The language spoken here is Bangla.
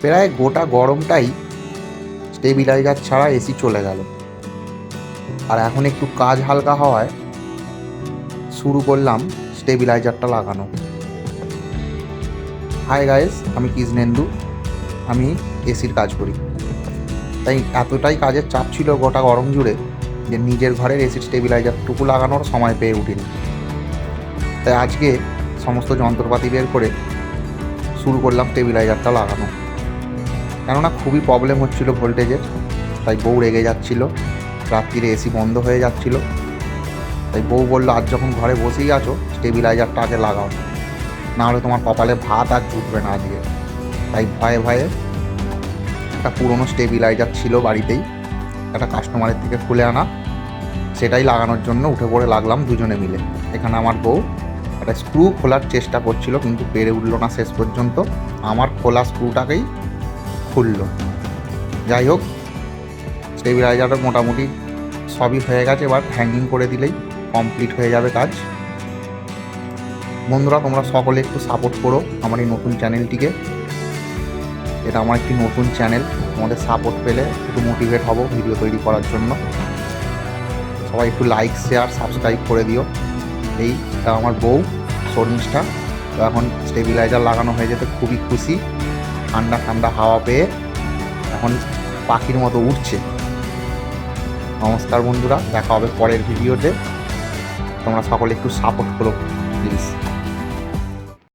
প্রায় গোটা গরমটাই স্টেবিলাইজার ছাড়া এসি চলে গেল। আর এখন একটু কাজ হালকা হওয়ায় শুরু করলাম স্টেবিলাইজারটা লাগানো। হাই গাইস, আমি কৃষ্ণেন্দু। আমি এসির কাজ করি, তাই এতটাই কাজের চাপ ছিল গোটা গরম জুড়ে যে নিজের ঘরের এসির স্টেবিলাইজারটুকু লাগানোর সময় পেয়ে উঠিনি। তাই আজকে সমস্ত যন্ত্রপাতি বের করে শুরু করলাম স্টেবিলাইজারটা লাগানো। কেননা খুবই প্রবলেম হচ্ছিল ভোল্টেজের, তাই বউ রেগে যাচ্ছিল, রাত্রিরে এসি বন্ধ হয়ে যাচ্ছিল। তাই বউ বললো, আজ যখন ঘরে বসেই আছো স্টেবিলাইজারটা আগে লাগাও, নাহলে তোমার কপালে ভাত আর জুটবে না আজকে। তাই ভয়ে ভয়ে একটা পুরনো স্টেবিলাইজার ছিল বাড়িতেই, একটা কাস্টমারের থেকে খুলে আনা, সেটাই লাগানোর জন্য উঠে পড়ে লাগলাম দুজনে মিলে। এখানে আমার বউ একটা স্ক্রু খোলার চেষ্টা করছিল, কিন্তু পেরে উঠলো না শেষ পর্যন্ত। আমার খোলা স্ক্রুটাকেই খুললো। যাই হোক, স্টেবিলাইজারটা মোটামুটি সবই হয়ে গেছে, এবার হ্যাঙ্গিং করে দিলেই কমপ্লিট হয়ে যাবে কাজ। বন্ধুরা, তোমরা সকলে একটু সাপোর্ট করো আমার এই নতুন চ্যানেলটিকে। এটা আমার একটি নতুন চ্যানেল, তোমাদের সাপোর্ট পেলে একটু মোটিভেট হব ভিডিও তৈরি করার জন্য। সবাই একটু লাইক, শেয়ার, সাবস্ক্রাইব করে দিও। এইটা আমার বউ শর্মিষ্ঠা। তো এখন স্টেবিলাইজার লাগানো হয়ে যেতে খুবই খুশি। ঠান্ডা ঠান্ডা হাওয়া পেয়ে এখন পাখির মতো উঠছে। নমস্কার বন্ধুরা, দেখা হবে পরের ভিডিওতে। তোমরা সকলে একটু সাপোর্ট করো প্লিজ।